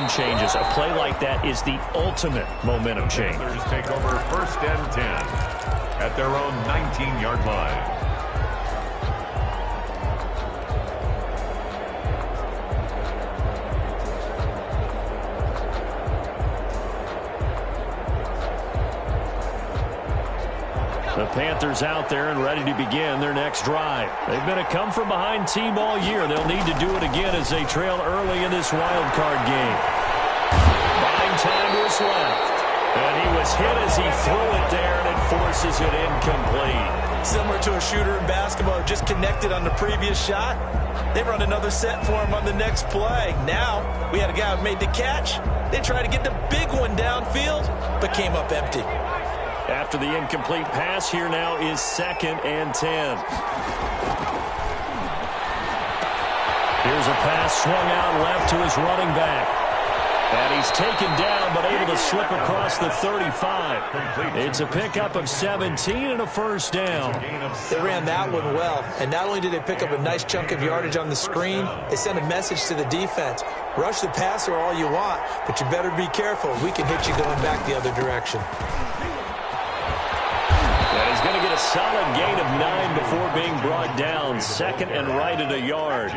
momentum changes. A play like that is the ultimate momentum change. Panthers take over 1st and 10 at their own 19-yard line. The Panthers out there and ready to begin their next drive. They've been a come-from-behind team all year. They'll need to do it again as they trail early in this wild card game. Buying time was left. And he was hit as he threw it there, and it forces it incomplete. Similar to a shooter in basketball who just connected on the previous shot. They run another set for him on the next play. Now, we had a guy who made the catch. They tried to get the big one downfield, but came up empty. After the incomplete pass, here now is 2nd and 10. Here's a pass swung out left to his running back. And he's taken down, but able to slip across the 35. It's a pickup of 17 and a first down. They ran that one well, and not only did they pick up a nice chunk of yardage on the screen, they sent a message to the defense. Rush the passer all you want, but you better be careful. We can hit you going back the other direction. And he's going to get a solid gain of 9 before being brought down. 2nd and right at a yard.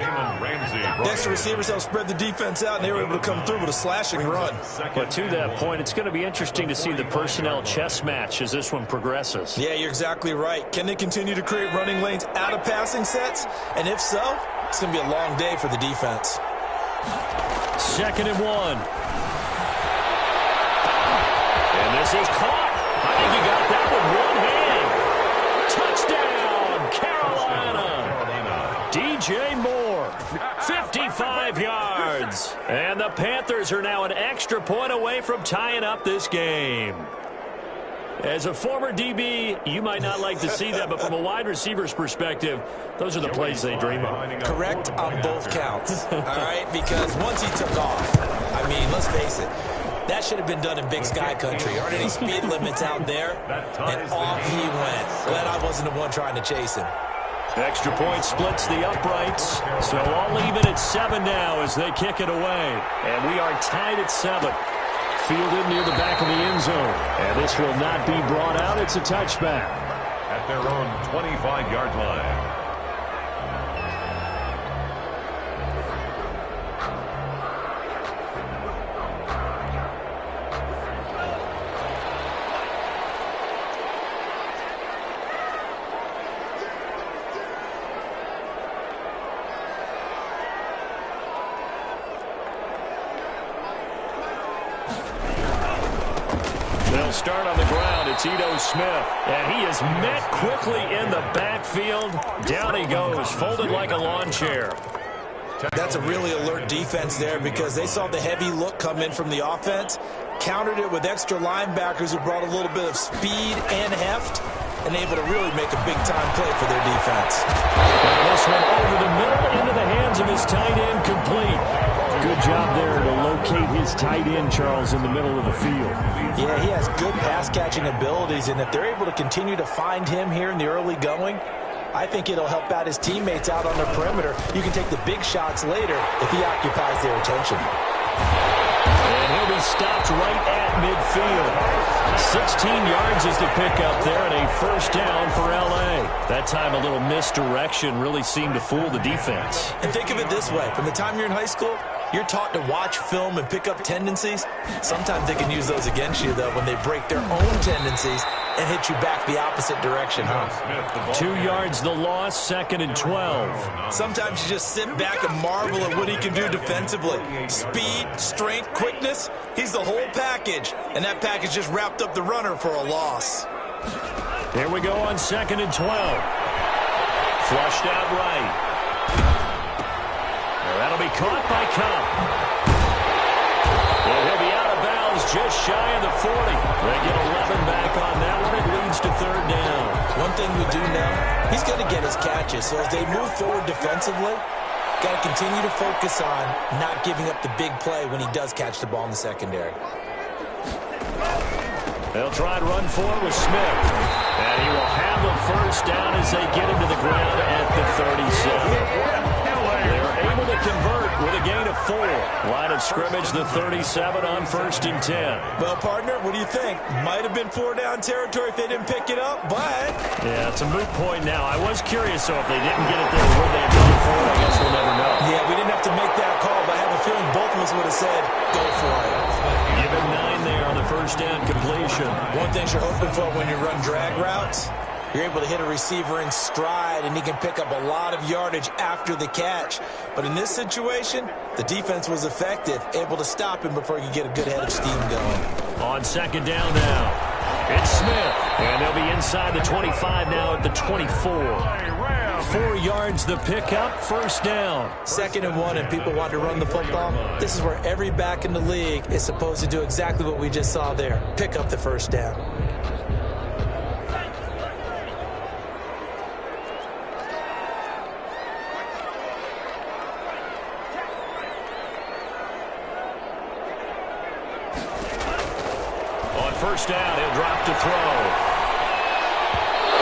Next, the receivers helped spread the defense out, and they were able to come through with a slashing run. But to that point, it's going to be interesting to see the personnel chess match as this one progresses. Yeah, you're exactly right. Can they continue to create running lanes out of passing sets? And if so, it's going to be a long day for the defense. 2nd and 1. And this is caught. I think he got that with one hand. Touchdown, Carolina. DJ Moore, 55 yards. And the Panthers are now an extra point away from tying up this game. As a former DB, you might not like to see that, but from a wide receiver's perspective, those are the plays they dream of. Correct on both counts, all right? Because once he took off, I mean, let's face it, that should have been done in Big Sky Country. Aren't any speed limits out there? And off he went. Glad I wasn't the one trying to chase him. Extra point splits the uprights. So all even at 7 now as they kick it away. And we are tied at 7. Fielded near the back of the end zone. And this will not be brought out. It's a touchback. At their own 25-yard line. They'll start on the ground. It's Ito Smith. And he is met quickly in the backfield. Down he goes, folded like a lawn chair. That's a really alert defense there because they saw the heavy look come in from the offense, countered it with extra linebackers who brought a little bit of speed and heft, and able to really make a big-time play for their defense. And this one over the middle into the hands of his tight end, complete. Good job there to locate his tight end, Charles, in the middle of the field. Yeah, he has good pass-catching abilities, and if they're able to continue to find him here in the early going, I think it'll help out his teammates out on the perimeter. You can take the big shots later if he occupies their attention. And he'll be stopped right at midfield. 16 yards is the pickup there, and a first down for L.A. That time a little misdirection really seemed to fool the defense. And think of it this way. From the time you're in high school, you're taught to watch film and pick up tendencies. Sometimes they can use those against you, though, when they break their own tendencies and hit you back the opposite direction, huh? 2 yards the loss, 2nd and 12. Sometimes you just sit back and marvel at what he can do defensively. Speed, strength, quickness, he's the whole package. And that package just wrapped up the runner for a loss. Here we go on 2nd and 12. Flushed out right. That'll be caught by Cup. And he'll be out of bounds just shy of the 40. They get 11 back on that one. It leads to 3rd down. One thing we do know, he's going to get his catches. So as they move forward defensively, got to continue to focus on not giving up the big play when he does catch the ball in the secondary. They'll try and run forward with Smith. And he will have the first down as they get him to the ground at the 37. They're able to convert with a gain of 4. Line of scrimmage, the 37 on 1st and 10. Well, partner, what do you think? Might have been 4-down territory if they didn't pick it up, but... Yeah, it's a moot point now. I was curious, so if they didn't get it there, would they have gone for it? I guess we'll never know. Yeah, we didn't have to make that call, but I have a feeling both of us would have said, go for it. Give him 9 there on the 1st down completion. One thing you're hoping for when you run drag routes, you're able to hit a receiver in stride, and he can pick up a lot of yardage after the catch. But in this situation, the defense was effective, able to stop him before he could get a good head of steam going. On 2nd down now, it's Smith. And they'll be inside the 25 now at the 24. 4 yards the pickup, 1st down. 2nd and 1, and people want to run the football. This is where every back in the league is supposed to do exactly what we just saw there. Pick up the 1st down. On 1st down, he'll drop to throw.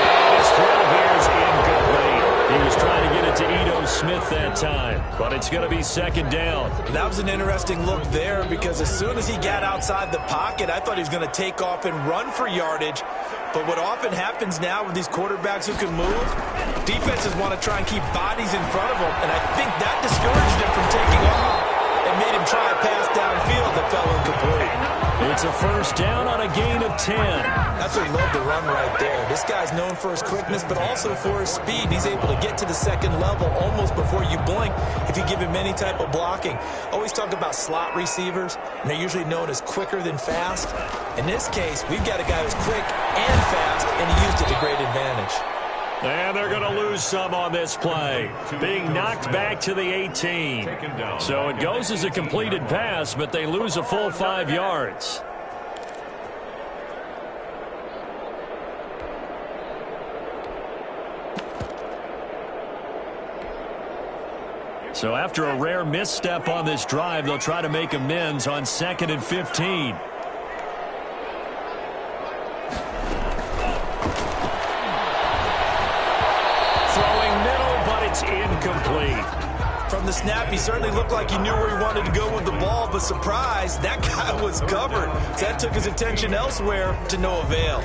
And his throw here is incomplete. He was trying to get it to Ito Smith that time, but it's going to be 2nd down. That was an interesting look there because as soon as he got outside the pocket, I thought he was going to take off and run for yardage. But what often happens now with these quarterbacks who can move, defenses want to try and keep bodies in front of them, and I think that discouraged him from taking off and made him try a pass downfield that fell incomplete. It's a 1st down on a gain of 10. That's what love to run right there. This guy's known for his quickness, but also for his speed. He's able to get to the 2nd level almost before you blink if you give him any type of blocking. Always talk about slot receivers, and they're usually known as quicker than fast. In this case, we've got a guy who's quick and fast, and he used it to great advantage. And they're going to lose some on this play. Being knocked back to the 18. So it goes as a completed pass, but they lose a full 5 yards. So after a rare misstep on this drive, they'll try to make amends on 2nd and 15. Incomplete. From the snap, he certainly looked like he knew where he wanted to go with the ball, but surprise, that guy was covered. So that took his attention elsewhere to no avail.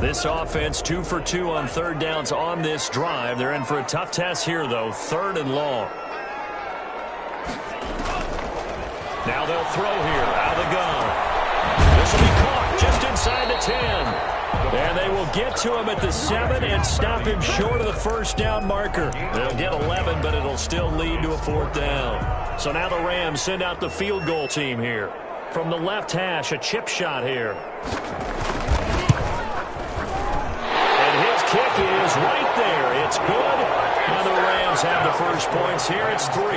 This offense 2 for 2 on 3rd downs on this drive. They're in for a tough test here, though. 3rd and long. Now they'll throw here out of the gun. This will be caught just inside the 10. And they will get to him at the 7 and stop him short of the 1st down marker. They'll get 11, but it'll still lead to a 4th down. So now the Rams send out the field goal team here. From the left hash, a chip shot here. Kick is right there. It's good. And the Rams have the 1st points here. It's 3-0.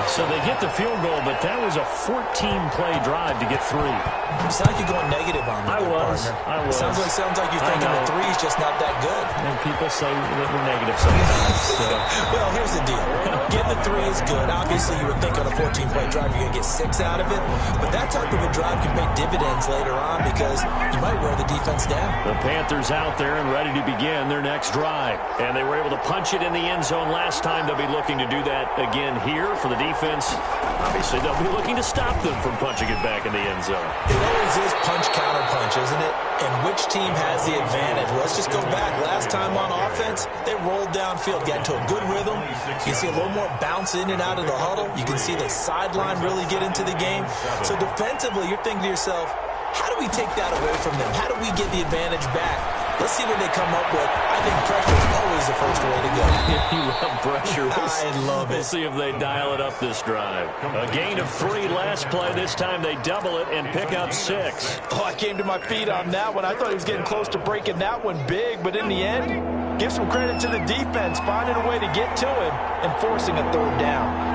So they get the field goal, but that was a 14-play drive to get 3. You sound like you're going negative on me. I was. Sounds like you're thinking the 3's just not that good. And people say that we're negative sometimes. So. Well, here's the deal. Getting the 3 is good. Obviously, you would think on a 14-play drive you're going to get 6 out of it. But that type of a drive can pay dividends later on because you might wear the defense down. The Panthers out there and ready to begin their next drive. And they were able to punch it in the end zone last time. They'll be looking to do that again here for the defense. Obviously, they'll be looking to stop them from punching it back in the end zone. It always is punch-counter-punch, isn't it? And which team has the advantage? Well, let's just go back. Last time on offense, they rolled downfield, got into a good rhythm. You can see a little more bounce in and out of the huddle. You can see the sideline really get into the game. So defensively, you're thinking to yourself, how do we take that away from them? How do we get the advantage back? Let's see what they come up with. I think pressure is always the first way to go. You love pressure. I love it. We'll see if they dial it up this drive. A gain of 3 last play. This time they double it and pick up 6. Oh, I came to my feet on that one. I thought he was getting close to breaking that one big, but in the end, give some credit to the defense, finding a way to get to him and forcing a 3rd down.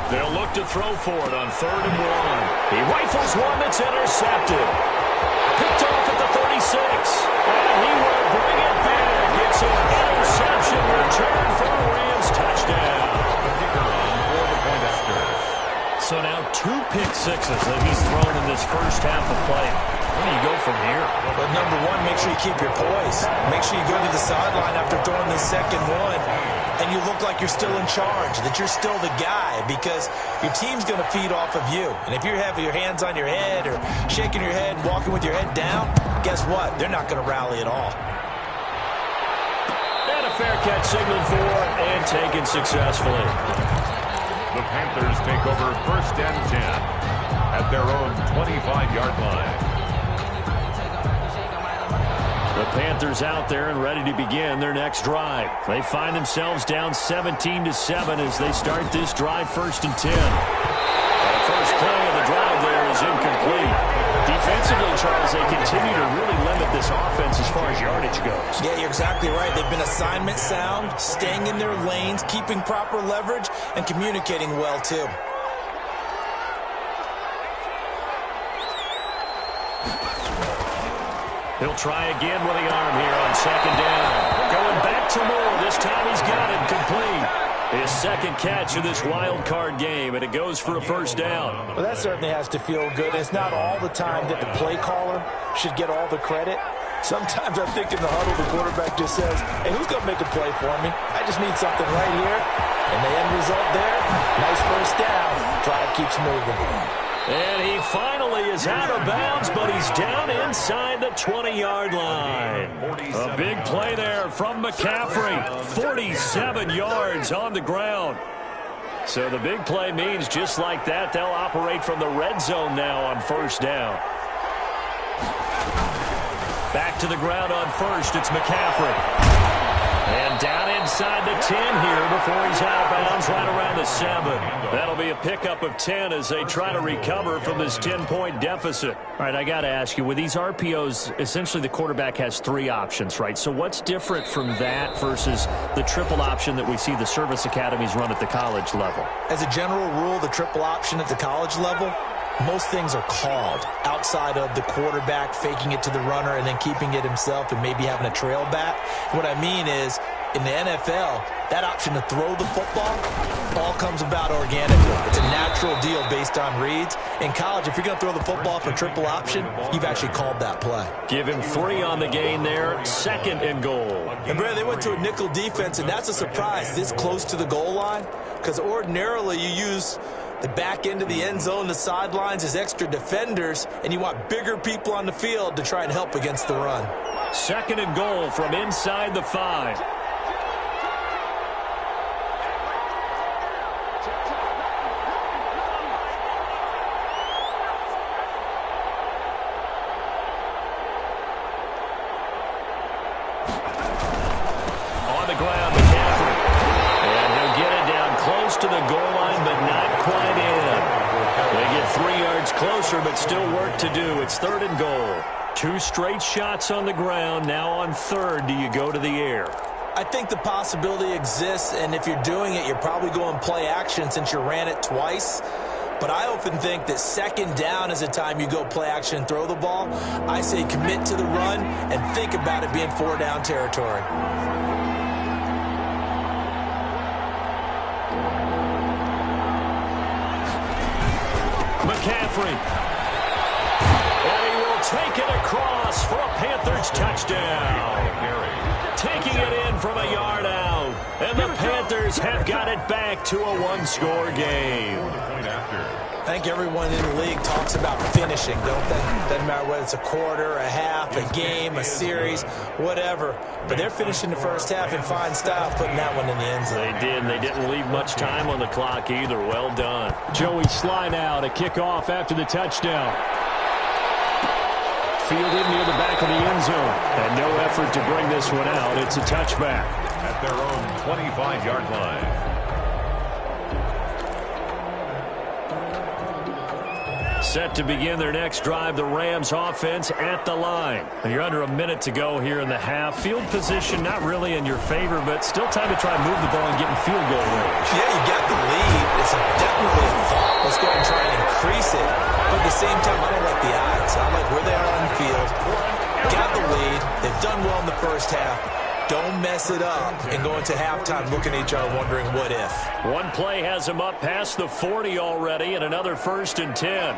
They'll look to throw for it on 3rd and 1. He rifles one that's intercepted. Picked off at the 36. And he will bring it back. It's an interception return for a Rams touchdown. So now 2 pick sixes that he's thrown in this first half of play. Where do you go from here? Well, number one, make sure you keep your poise. Make sure you go to the sideline after throwing the second one, and you look like you're still in charge, that you're still the guy, because your team's going to feed off of you. And if you're having your hands on your head or shaking your head and walking with your head down, guess what? They're not going to rally at all. And a fair catch signaled for and taken successfully. The Panthers take over 1st and 10 at their own 25-yard line. The Panthers out there and ready to begin their next drive. They find themselves down 17-7 as they start this drive 1st and 10. The first play of the drive there is incomplete. Defensively, Charles, they continue to really limit this offense as far as yardage goes. Yeah, you're exactly right. They've been assignment sound, staying in their lanes, keeping proper leverage, and communicating well, too. He'll try again with the arm here on 2nd down. Going back to Moore. This time he's got it complete. His second catch of this wild card game, and it goes for a 1st down. Well, that certainly has to feel good. It's not all the time that the play caller should get all the credit. Sometimes I think in the huddle, the quarterback just says, hey, who's going to make a play for me? I just need something right here. And the end result there, nice 1st down. Drive keeps moving. And he finally is out of bounds, but he's down inside the 20-yard line. A big play there from McCaffrey. 47 yards on the ground. So the big play means just like that, they'll operate from the red zone now on 1st down. Back to the ground on 1st, it's McCaffrey. And down inside the 10 here before he's out of bounds, right around the 7. That'll be a pickup of 10 as they try to recover from this 10-point deficit. All right, I got to ask you, with these RPOs, essentially the quarterback has 3 options, right? So what's different from that versus the triple option that we see the service academies run at the college level? As a general rule, the triple option at the college level, most things are called outside of the quarterback faking it to the runner and then keeping it himself and maybe having a trail back. What I mean is, in the NFL, that option to throw the football all comes about organically. It's a natural deal based on reads. In college, if you're going to throw the football for triple option, you've actually called that play. Give him 3 on the gain there, 2nd and goal. And, Brad, they went to a nickel defense, and that's a surprise this close to the goal line, because ordinarily you use the back end of the end zone, the sidelines as extra defenders, and you want bigger people on the field to try and help against the run. 2nd and goal from inside the 5. On the ground, McCaffrey. And they'll get it down close to the goal line, but not quite in. They get 3 yards closer, but still work to do. It's 3rd and goal. 2 straight shots on the ground. Now on 3rd, do you go to the air? I think the possibility exists, and if you're doing it, you're probably going play action since you ran it twice. But I often think that 2nd down is a time you go play action and throw the ball. I say commit to the run and think about it being 4-down territory. McCaffrey. And he will take it across for a Panthers touchdown. Taking it in from a yard out. And the Panthers have got it back to a 1-score game. I think everyone in the league talks about finishing, don't they? Doesn't matter whether it's a quarter, a half, a game, a series, whatever. But they're finishing the first half in fine style, putting that one in the end zone. They did, and they didn't leave much time on the clock either. Well done. Joey slide out, a kickoff after the touchdown. Fielded near the back of the end zone. And no effort to bring this one out. It's a touchback. At their own 25-yard line. Set to begin their next drive, the Rams offense at the line. You're under a minute to go here in the half. Field position not really in your favor, but still time to try and move the ball and get in field goal range. Yeah, you got the lead. It's definitely a thought. Let's go and try and increase it. But at the same time, I don't like the odds. I like where they are on the field. Got the lead. They've done well in the first half. Don't mess it up and go into halftime looking at each other wondering what if. One play has him up past the 40 already, and another 1st and 10.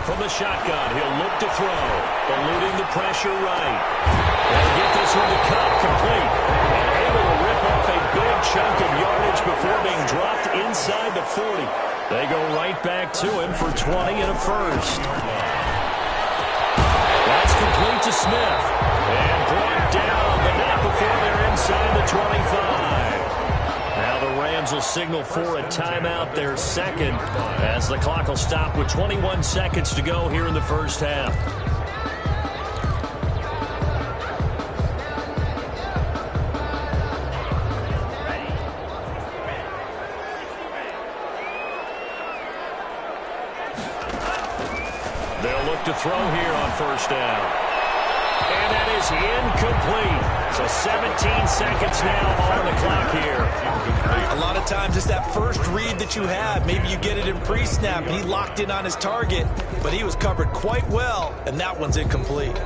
From the shotgun, he'll look to throw, eluding the pressure right. They'll get this one to cut complete, and able to rip off a big chunk of yardage before being dropped inside the 40. They go right back to him for 20 and a first. That's complete to Smith. And brought down, but not before they're inside the 25. Now the Rams will signal for a timeout, their second, as the clock will stop with 21 seconds to go here in the first half. They'll look to throw here on first down. And that is incomplete. So 17 seconds now on the clock here. A lot of times it's that first read that you have. Maybe you get it in pre-snap, and he locked in on his target, but he was covered quite well, and that one's incomplete.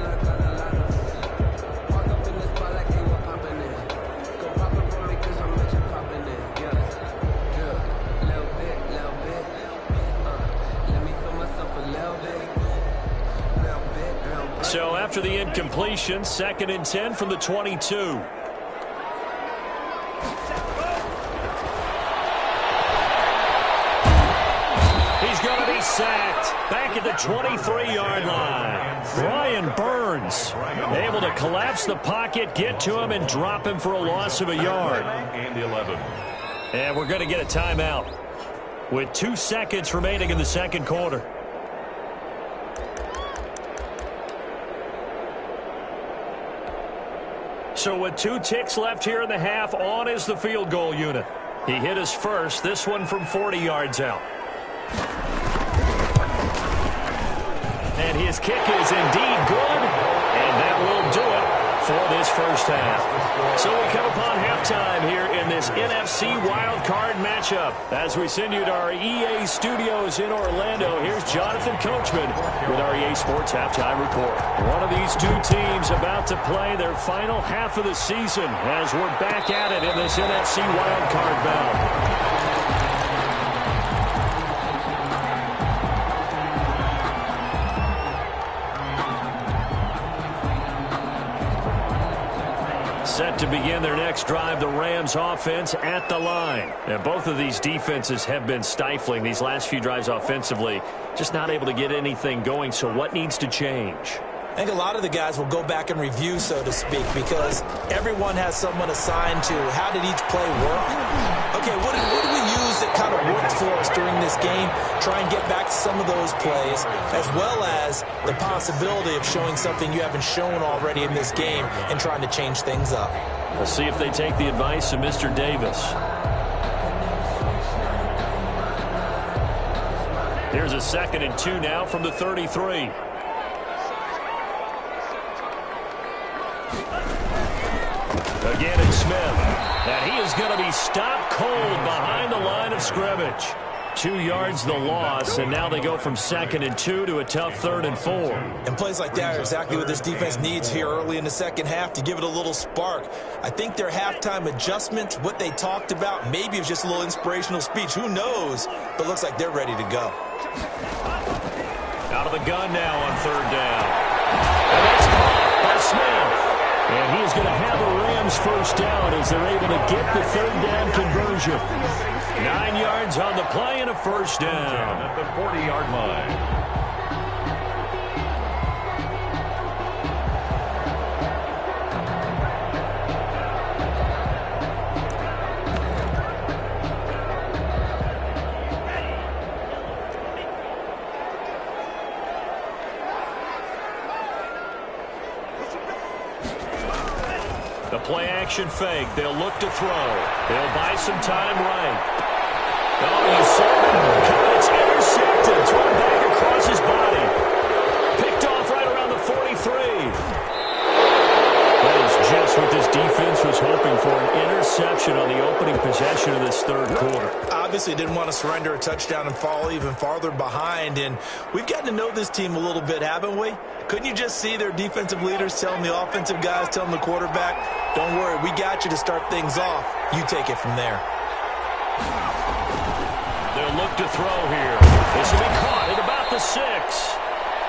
So after the incompletion, 2nd and 10 from the 22. He's going to be sacked back at the 23-yard line. Brian Burns able to collapse the pocket, get to him, and drop him for a loss of a yard. And we're going to get a timeout with 2 seconds remaining in the second quarter. So with 2 ticks left here in the half, on is the field goal unit. He hit his first, this one from 40 yards out. And his kick is indeed good, and that will do it for this first half. So we come upon halftime here in this NFC wildcard matchup. As we send you to our EA studios in Orlando, here's Jonathan Coachman with our EA Sports Halftime Report. One of these 2 teams about to play their final half of the season as we're back at it in this NFC wildcard bout. Set to begin their next drive, the Rams offense at the line. And both of these defenses have been stifling these last few drives offensively. Just not able to get anything going, so what needs to change? I think a lot of the guys will go back and review, so to speak, because everyone has someone assigned to how did each play work. Okay, what did we use that kind of worked for us during this game? Try and get back to some of those plays, as well as the possibility of showing something you haven't shown already in this game and trying to change things up. Let's see if they take the advice of Mr. Davis. Here's a 2nd and 2 now from the 33. Again, it's Smith. And he is going to be stopped cold behind the line of scrimmage. 2 yards the loss, and now they go from 2nd and 2 to a tough 3rd and 4. And plays like that are exactly what this defense needs here early in the second half to give it a little spark. I think their halftime adjustment, what they talked about, maybe it was just a little inspirational speech. Who knows? But it looks like they're ready to go. Out of the gun now on 3rd down. And that's caught by Smith. And he is going to have a Rams first down as they're able to get the 3rd down conversion. 9 yards on the play and a first down. At the 40-yard line. The play-action fake. They'll look to throw. They'll buy some time right. Oh, you saw it. It's intercepted. Thrown back across his body. Picked off right around the 43. That is just what this defense was hoping for, an interception on the opening possession of this third quarter. Obviously didn't want to surrender a touchdown and fall even farther behind, and we've gotten to know this team a little bit, haven't we? Couldn't you just see their defensive leaders telling the offensive guys, telling the quarterback, don't worry, we got you to start things off. You take it from there. They'll look to throw here. This will be caught at about the 6.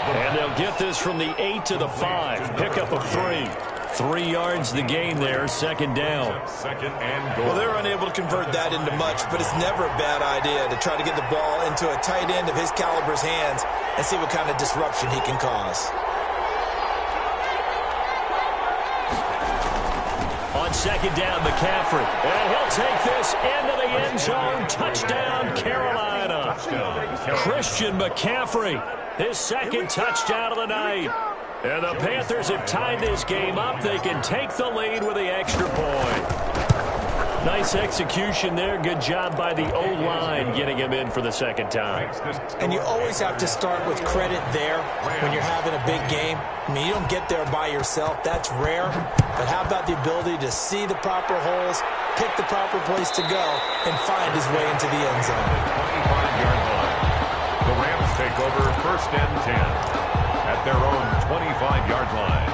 And they'll get this from the 8 to the 5. Pickup of 3. 3 yards the gain there, second down. Second and goal. Well, they're unable to convert that into much, but it's never a bad idea to try to get the ball into a tight end of his caliber's hands and see what kind of disruption he can cause. On second down, McCaffrey. And he'll take this into the end zone. Touchdown, Carolina. Christian McCaffrey, his second touchdown of the night. And the Panthers have tied this game up. They can take the lead with the extra point. Nice execution there. Good job by the O-line getting him in for the second time. And you always have to start with credit there when you're having a big game. I mean, you don't get there by yourself. That's rare. But how about the ability to see the proper holes, pick the proper place to go, and find his way into the end zone? 25-yard line. The Rams take over first and 10 at their own 25-yard line.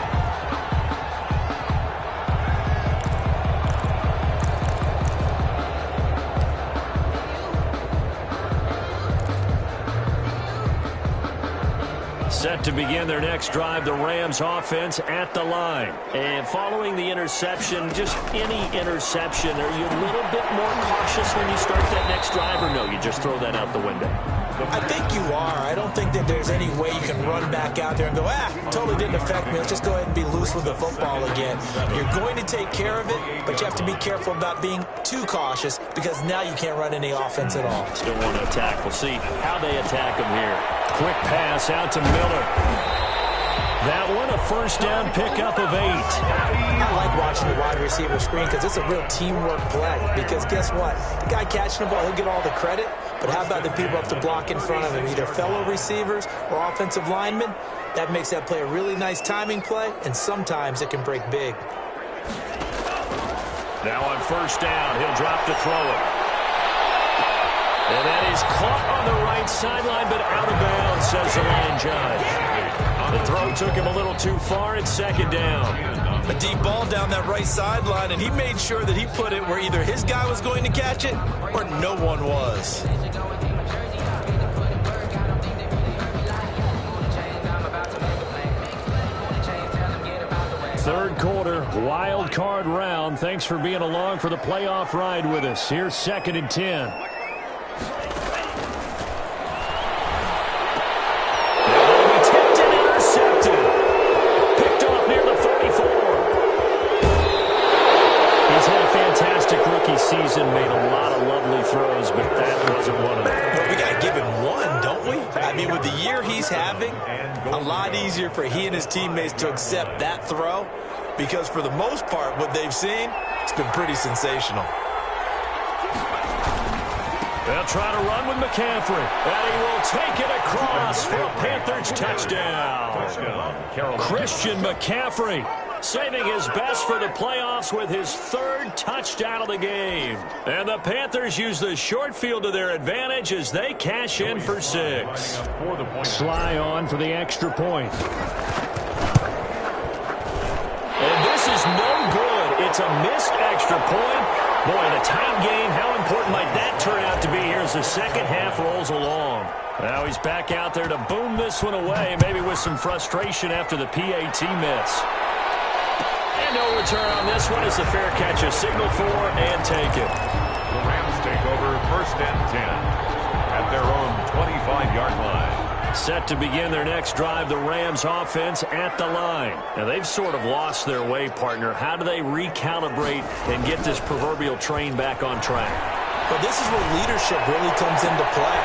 Set to begin their next drive, the Rams offense at the line. And following the interception, just any interception, are you a little bit more cautious when you start that next drive, or no, you just throw that out the window? I think you are. I don't think that there's any way you can run back out there and go, totally didn't affect me. Let's just go ahead and be loose with the football again. You're going to take care of it, but you have to be careful about being too cautious because now you can't run any offense at all. Still want to attack. We'll see how they attack him here. Quick pass out to Miller. That one, a first down pickup of 8. I like watching the wide receiver screen because it's a real teamwork play. Because guess what? The guy catching the ball, he'll get all the credit. But how about the people up to block in front of him, either fellow receivers or offensive linemen? That makes that play a really nice timing play, and sometimes it can break big. Now on first down, he'll drop to throw it. And that is caught on the right sideline, but out of bounds, says the line judge. The throw took him a little too far. It's second down. A deep ball down that right sideline, and he made sure that he put it where either his guy was going to catch it or no one was. Third quarter, wild card round. Thanks for being along for the playoff ride with us. Here's second and 10. Season made a lot of lovely throws, but that wasn't one of them. Well, we got to give him one, don't we? I mean, with the year he's having, a lot easier for he and his teammates to accept that throw because for the most part, what they've seen, it's been pretty sensational. They'll try to run with McCaffrey, and he will take it across for a Panthers touchdown. Christian McCaffrey saving his best for the playoffs with his third touchdown of the game. And the Panthers use the short field to their advantage as they cash in for 6. Sly on for the extra point. And this is no good. It's a missed extra point. Boy, in a tight game, how important might that turn out to be here as the second half rolls along? Now he's back out there to boom this one away, maybe with some frustration after the PAT miss. And no return on this one as the fair catch a signal for and take it. The Rams take over first and 10 at their own 25-yard line. Set to begin their next drive, the Rams offense at the line. Now they've sort of lost their way, partner. How do they recalibrate and get this proverbial train back on track? Well, this is where leadership really comes into play.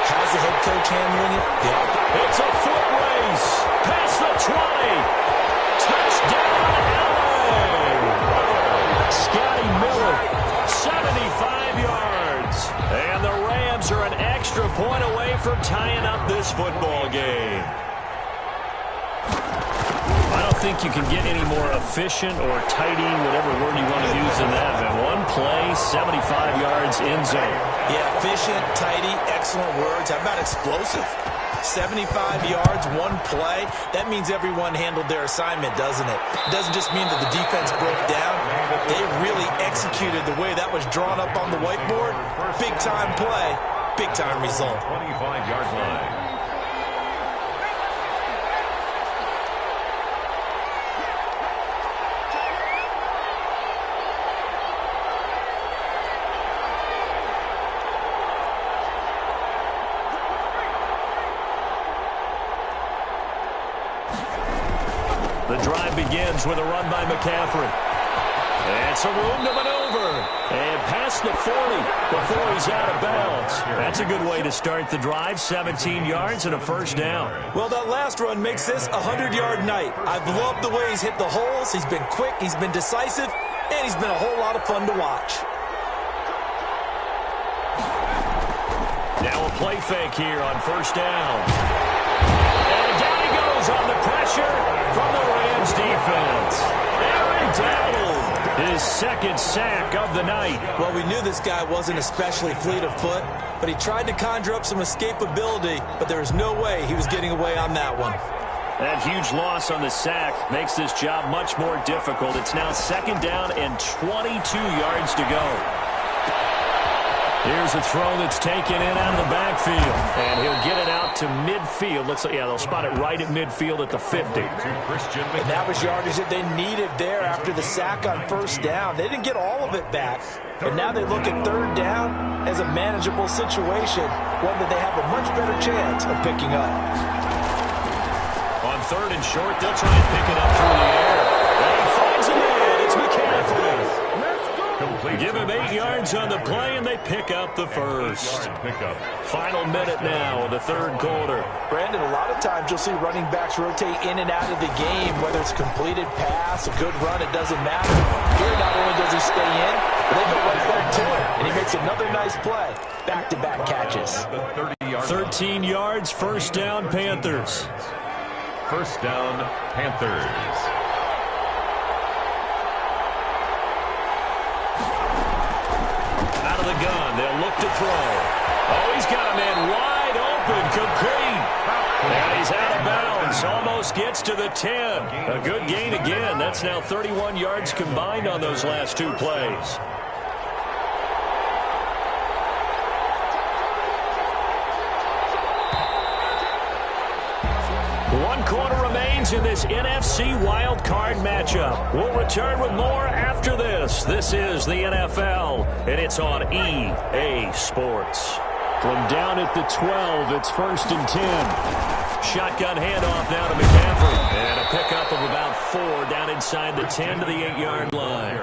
How's the head coach handling it? It's a foot race. Past the 20. Touchdown, Scotty Miller, 75 yards. And the Rams are an extra point away from tying up football game. I don't think you can get any more efficient or tidy, whatever word you want to use in that. Man, one play, 75 yards in zone. Yeah, efficient, tidy, excellent words. How about explosive? 75 yards, one play. That means everyone handled their assignment, doesn't it? It doesn't just mean that the defense broke down. They really executed the way that was drawn up on the whiteboard. Big-time play, big-time result. 25-yard line. The drive begins with a run by McCaffrey. It's a room to maneuver. And past the 40 before he's out of bounds. That's a good way to start the drive. 17 yards and a first down. Well, that last run makes this a 100-yard night. I've loved the way he's hit the holes. He's been quick, he's been decisive, and he's been a whole lot of fun to watch. Now a play fake here on first down. And down he goes on the pressure from the Rams defense. Aaron Donald, his second sack of the night. Well, we knew this guy wasn't especially fleet of foot, but he tried to conjure up some escapability, but there was no way he was getting away on that one. That huge loss on the sack makes this job much more difficult. It's now second down and 22 yards to go. Here's a throw that's taken in out of the backfield. And he'll get it out to midfield. Looks like, yeah, they'll spot it right at midfield at the 50. And that was yardage that they needed there after the sack on first down. They didn't get all of it back. But now they look at third down as a manageable situation, one that they have a much better chance of picking up. On third and short, they'll try and pick it up through the air. And he finds a man. It's McCaffrey. Give him 8 yards on the play, and they pick up the first. Final minute now of the third quarter. Brandon, a lot of times you'll see running backs rotate in and out of the game, whether it's completed pass, a good run, it doesn't matter. Here, not only does he stay in, but they go right back to it, and he makes another nice play. Back-to-back catches. 13 yards, first down, Panthers. First down, Panthers. Out of the gun, they'll look to throw. Oh, he's got a man wide open, complete. And he's out of bounds, almost gets to the 10. A good gain again. That's now 31 yards combined on those last two plays. One quarter remains in this NFC wildcard matchup. We'll return with more after this. This is the NFL, and it's on EA Sports. From down at the 12, it's first and 10. Shotgun handoff now to McCaffrey. And a pickup of about 4 down inside the 10 to the 8-yard line.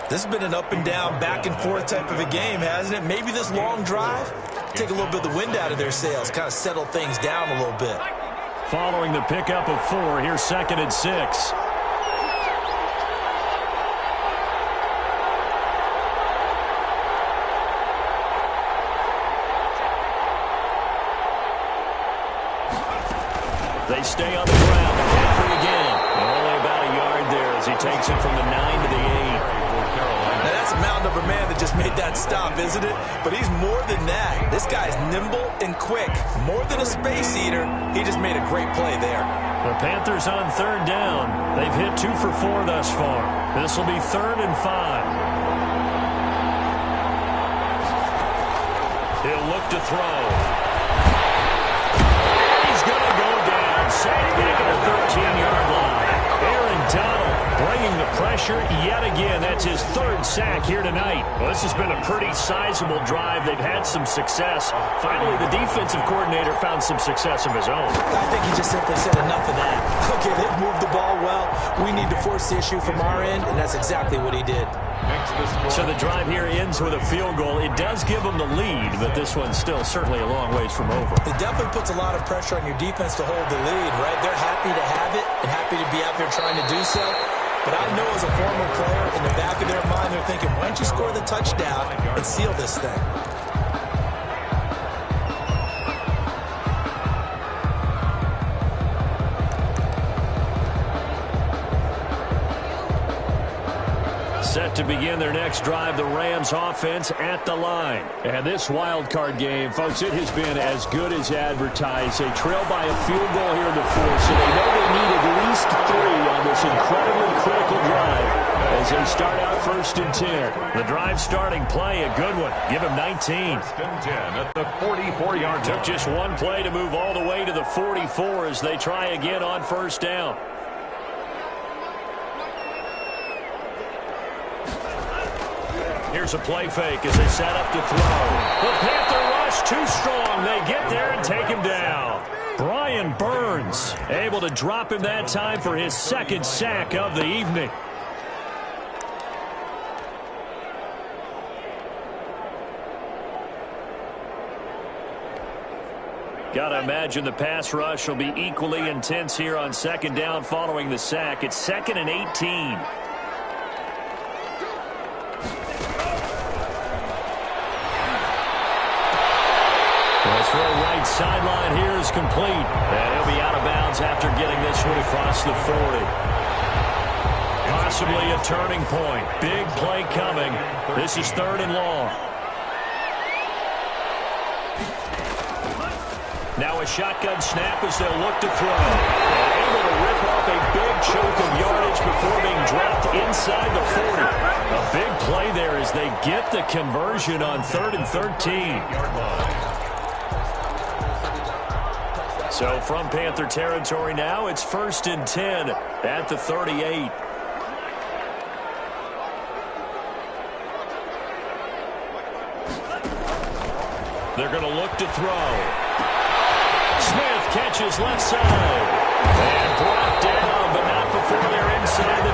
This has been an up and down, back and forth type of a game, hasn't it? Maybe this long drive, take a little bit of the wind out of their sails, kind of settle things down a little bit. Following the pickup of 4, here's second and 6. They stay on the ground. McCaffrey again. Only about a yard there as he takes it from the 9 to the 8. Now that's a mountain of a man that just made that stop, isn't it? But he's more than that. This guy's nimble and quick. More than a space eater, he just made a great play there. The Panthers on third down. They've hit 2 for 4 thus far. This will be third and 5. He'll look to throw. He's going to go down. Sacked back at the 13-yard line. Aaron Donald bringing the pressure yet again. That's his 3rd sack here tonight. Well, this has been a pretty sizable drive. They've had some success. Finally, the defensive coordinator found some success of his own. I think he just simply said enough of that. Okay, they've moved the ball well. We need to force the issue from our end, and that's exactly what he did. So the drive here ends with a field goal. It does give them the lead, but this one's still certainly a long ways from over. It definitely puts a lot of pressure on your defense to hold the lead, right? They're happy to have it and happy to be out there trying to do so. But I know as a former player, in the back of their mind, they're thinking, why don't you score the touchdown and seal this thing? Set to begin their next drive, the Rams offense at the line. And this wild card game, folks, it has been as good as advertised. They trail by a field goal here in the fourth, so they know they need at least 3 on this incredibly critical drive as they start out 1st and 10. The drive starting play, a good one. Give him 19. 1st and 10 at the 44-yard line. Took just one play to move all the way to the 44 as they try again on 1st down. Here's a play fake as they set up to throw. The Panther rush too strong. They get there and take him down. Brian Burns able to drop him that time for his 2nd sack of the evening. Got to imagine the pass rush will be equally intense here on 2nd down following the sack. It's 2nd and 18. Throw right sideline here is complete. And he'll be out of bounds after getting this one across the 40. Possibly a turning point. Big play coming. This is 3rd and long. Now a shotgun snap as they'll look to throw. And able to rip off a big chunk of yardage before being dropped inside the 40. A big play there as they get the conversion on 3rd and 13. So from Panther territory now, it's 1st and 10 at the 38. They're going to look to throw. Smith catches left side. And brought down, but not before they're inside the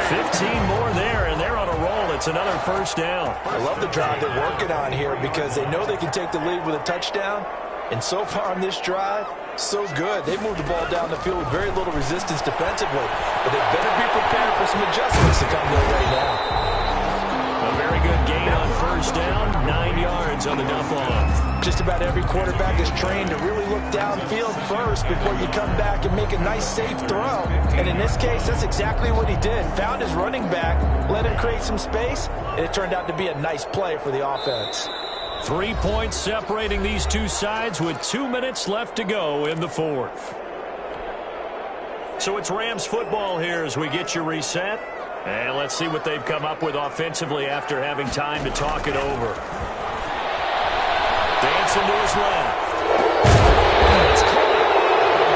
25. 15 more there, and they're on a roll. It's another 1st down. I love the drive they're working on here because they know they can take the lead with a touchdown. And so far on this drive, so good. They moved the ball down the field with very little resistance defensively. But they better be prepared for some adjustments to come their way now. A very good gain on 1st down. 9 yards on the dump off. Just about every quarterback is trained to really look downfield first before you come back and make a nice, safe throw. And in this case, that's exactly what he did. Found his running back, let him create some space, and it turned out to be a nice play for the offense. 3 points separating these two sides with 2 minutes left to go in the 4th. So it's Rams football here as we get you reset. And let's see what they've come up with offensively after having time to talk it over. Dancing to his left. It's caught.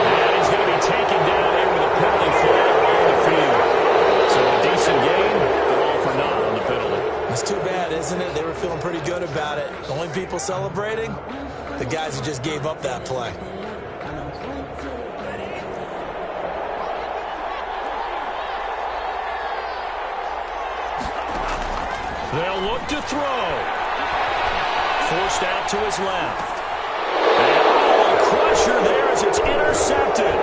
And he's going to be taken down there with a penalty flag along the field. So a decent game, but all for naught on the penalty. It's too bad, isn't it? They were feeling pretty good about it. The only people celebrating, the guys who just gave up that play. They'll look to throw. Forced out to his left. And a crusher there as it's intercepted.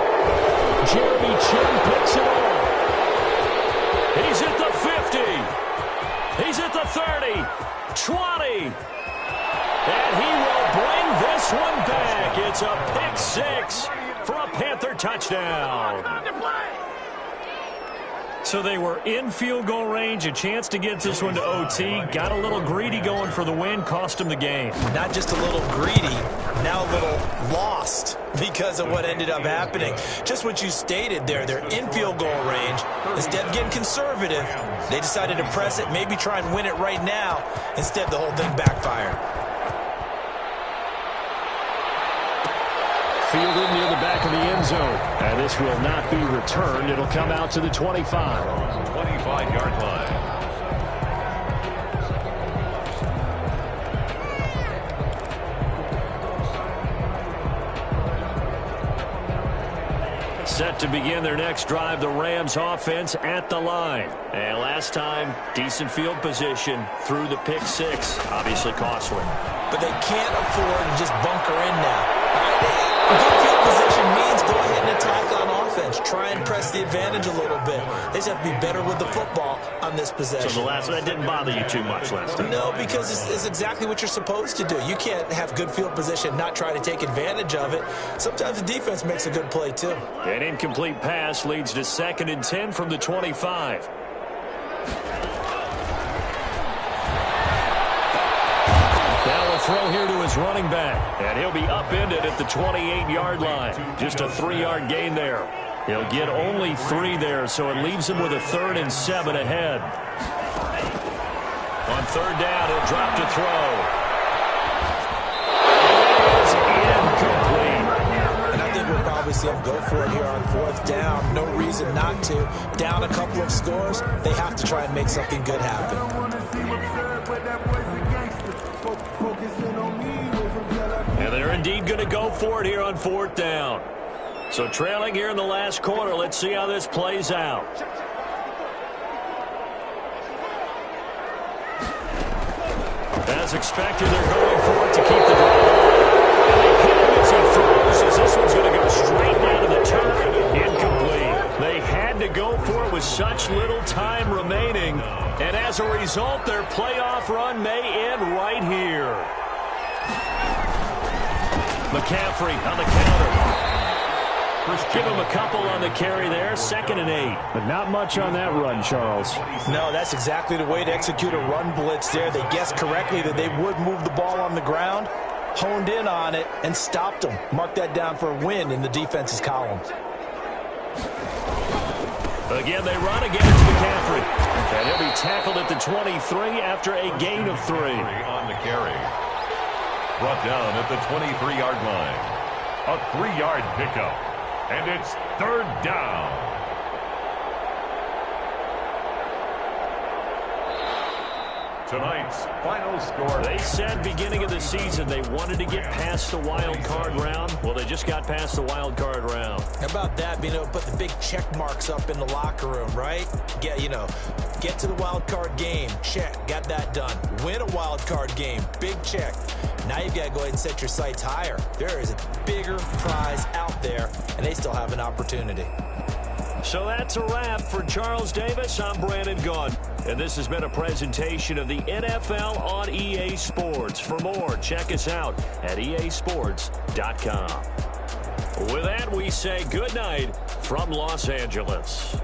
Jeremy Chin picks it off. He's at the 50. He's at the 30. 20. And he will bring this one back. It's a pick 6 for a Panther touchdown. So they were in field goal range, a chance to get this one to OT. Got a little greedy going for the win, cost him the game. Not just a little greedy, now a little lost because of what ended up happening. Just what you stated there, they're in field goal range. Instead of getting conservative, they decided to press it, maybe try and win it right now. Instead, the whole thing backfired. Fielded near the back of the end zone. And this will not be returned. It'll come out to the 25. 25-yard line. Set to begin their next drive, the Rams offense at the line. And last time, decent field position through the pick 6. Obviously costly. But they can't afford to just bunker in now. Good field position means go ahead and attack on offense. Try and press the advantage a little bit. They just have to be better with the football on this possession. So the last one, that didn't bother you too much last time? No, because it's exactly what you're supposed to do. You can't have good field position, not try to take advantage of it. Sometimes the defense makes a good play, too. An incomplete pass leads to 2nd and 10 from the 25. Now a throw here to his running back, and he'll be upended at the 28-yard line. Just a 3-yard gain there. He'll get only 3 there, so it leaves him with a 3rd and 7 ahead. On 3rd down, he'll drop to throw. It is incomplete. And I think we'll probably see him go for it here on 4th down. No reason not to. Down a couple of scores, they have to try and make something good happen. And they're indeed going to go for it here on 4th down. So trailing here in the last quarter, let's see how this plays out. As expected, they're going for it to keep the ball. And they hit him as he throws, as this one's going to go straight down to the turf. Incomplete. They had to go for it with such little time remaining. And as a result, their playoff run may end right here. McCaffrey on the counter. Give him a couple on the carry there, 2nd and 8. But not much on that run, Charles. No, that's exactly the way to execute a run blitz there. They guessed correctly that they would move the ball on the ground, honed in on it, and stopped them. Mark that down for a win in the defense's column. Again, they run against McCaffrey. And he'll be tackled at the 23 after a gain of 3. On the carry. Brought down at the 23-yard line. A 3-yard pickup. And it's 3rd down. Tonight's final score. They said beginning of the season they wanted to get past the wild card round. Well, they just got past the wild card round. How about that, being able to put the big check marks up in the locker room, right? Get to the wild card game. Check. Got that done. Win a wild card game. Big check. Now you've got to go ahead and set your sights higher. There is a bigger prize out there, and they still have an opportunity. So that's a wrap for Charles Davis. I'm Brandon Gaudin, and this has been a presentation of the NFL on EA Sports. For more, check us out at easports.com. With that, we say good night from Los Angeles.